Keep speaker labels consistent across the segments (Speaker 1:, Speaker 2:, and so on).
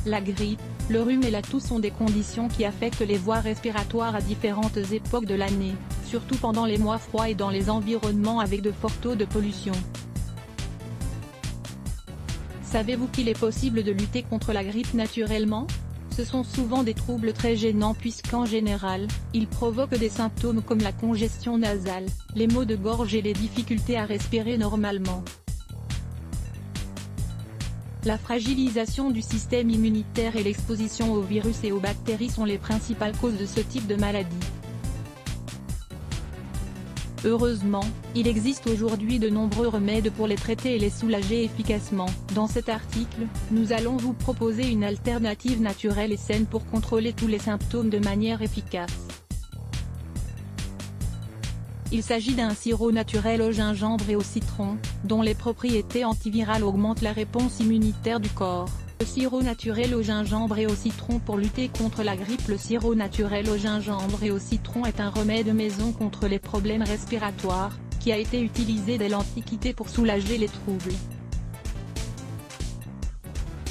Speaker 1: La grippe, le rhume et la toux sont des conditions qui affectent les voies respiratoires à différentes époques de l'année, surtout pendant les mois froids et dans les environnements avec de forts taux de pollution. Savez-vous qu'il est possible de lutter contre la grippe naturellement ? Ce sont souvent des troubles très gênants puisqu'en général, ils provoquent des symptômes comme la congestion nasale, les maux de gorge et les difficultés à respirer normalement. La fragilisation du système immunitaire et l'exposition aux virus et aux bactéries sont les principales causes de ce type de maladie. Heureusement, il existe aujourd'hui de nombreux remèdes pour les traiter et les soulager efficacement. Dans cet article, nous allons vous proposer une alternative naturelle et saine pour contrôler tous les symptômes de manière efficace. Il s'agit d'un sirop naturel au gingembre et au citron, dont les propriétés antivirales augmentent la réponse immunitaire du corps. Le sirop naturel au gingembre et au citron pour lutter contre la grippe. Le sirop naturel au gingembre et au citron est un remède maison contre les problèmes respiratoires, qui a été utilisé dès l'Antiquité pour soulager les troubles.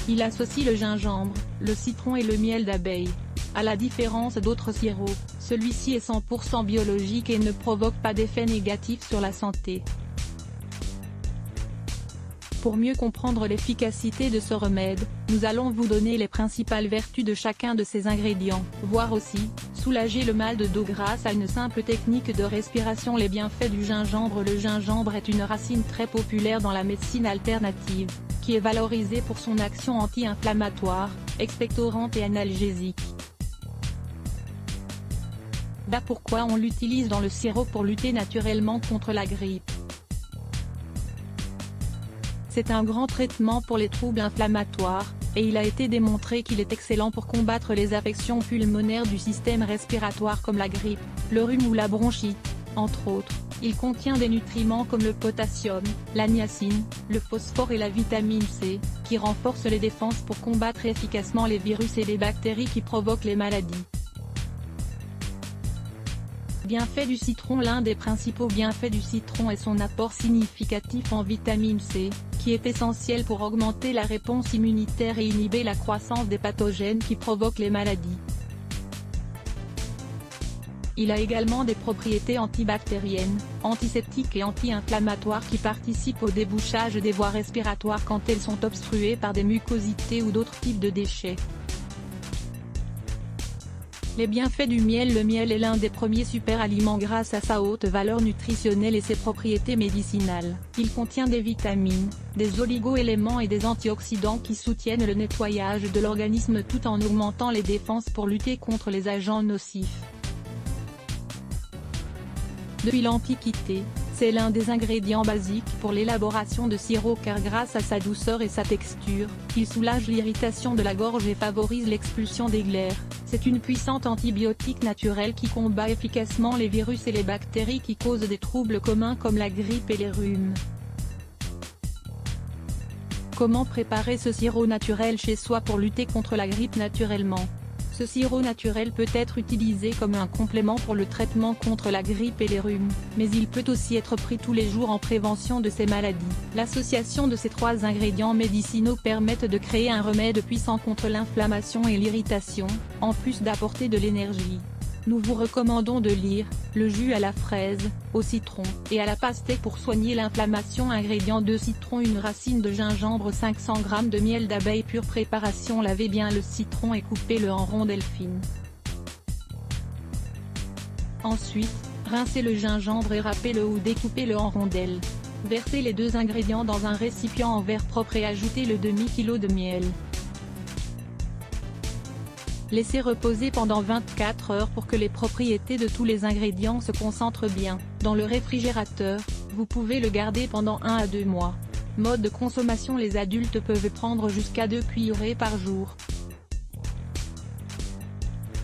Speaker 1: Il associe le gingembre, le citron et le miel d'abeille. À la différence d'autres sirops, celui-ci est 100% biologique et ne provoque pas d'effets négatifs sur la santé. Pour mieux comprendre l'efficacité de ce remède, nous allons vous donner les principales vertus de chacun de ces ingrédients, voire aussi, soulager le mal de dos grâce à une simple technique de respiration. Les bienfaits du gingembre. Le gingembre est une racine très populaire dans la médecine alternative, qui est valorisée pour son action anti-inflammatoire, expectorante et analgésique. Voilà pourquoi on l'utilise dans le sirop pour lutter naturellement contre la grippe. C'est un grand traitement pour les troubles inflammatoires, et il a été démontré qu'il est excellent pour combattre les affections pulmonaires du système respiratoire comme la grippe, le rhume ou la bronchite, entre autres. Il contient des nutriments comme le potassium, la niacine, le phosphore et la vitamine C, qui renforcent les défenses pour combattre efficacement les virus et les bactéries qui provoquent les maladies. Bienfaits du citron. L'un des principaux bienfaits du citron est son apport significatif en vitamine C, qui est essentiel pour augmenter la réponse immunitaire et inhiber la croissance des pathogènes qui provoquent les maladies. Il a également des propriétés antibactériennes, antiseptiques et anti-inflammatoires qui participent au débouchage des voies respiratoires quand elles sont obstruées par des mucosités ou d'autres types de déchets. Les bienfaits du miel. Le miel est l'un des premiers super-aliments grâce à sa haute valeur nutritionnelle et ses propriétés médicinales. Il contient des vitamines, des oligo-éléments et des antioxydants qui soutiennent le nettoyage de l'organisme tout en augmentant les défenses pour lutter contre les agents nocifs. Depuis l'Antiquité, c'est l'un des ingrédients basiques pour l'élaboration de sirop car grâce à sa douceur et sa texture, il soulage l'irritation de la gorge et favorise l'expulsion des glaires. C'est une puissante antibiotique naturelle qui combat efficacement les virus et les bactéries qui causent des troubles communs comme la grippe et les rhumes. Comment préparer ce sirop naturel chez soi pour lutter contre la grippe naturellement ? Ce sirop naturel peut être utilisé comme un complément pour le traitement contre la grippe et les rhumes, mais il peut aussi être pris tous les jours en prévention de ces maladies. L'association de ces trois ingrédients médicinaux permettent de créer un remède puissant contre l'inflammation et l'irritation, en plus d'apporter de l'énergie. Nous vous recommandons de lire « Le jus à la fraise, au citron et à la pastèque pour soigner l'inflammation ». Ingrédients de citron, une racine de gingembre, 500 g de miel d'abeille pur. Préparation. Lavez bien le citron et coupez-le en rondelles fines. Ensuite, rincez le gingembre et râpez-le ou découpez-le en rondelles. Versez les deux ingrédients dans un récipient en verre propre et ajoutez le demi-kilo de miel. Laissez reposer pendant 24 heures pour que les propriétés de tous les ingrédients se concentrent bien. Dans le réfrigérateur, vous pouvez le garder pendant 1 à 2 mois. Mode de consommation. Les adultes peuvent prendre jusqu'à 2 cuillerées par jour.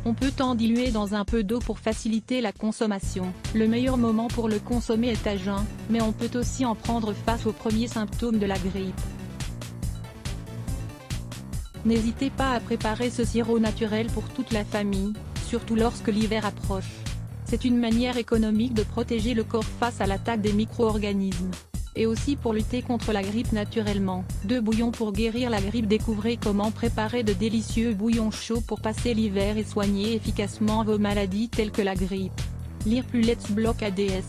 Speaker 1: On peut en diluer dans un peu d'eau pour faciliter la consommation. Le meilleur moment pour le consommer est à jeun, mais on peut aussi en prendre face aux premiers symptômes de la grippe. N'hésitez pas à préparer ce sirop naturel pour toute la famille, surtout lorsque l'hiver approche. C'est une manière économique de protéger le corps face à l'attaque des micro-organismes. et aussi pour lutter contre la grippe naturellement. 2 bouillons pour guérir la grippe. Découvrez comment préparer de délicieux bouillons chauds pour passer l'hiver et soigner efficacement vos maladies telles que la grippe. Lire plus Let's Block ADS.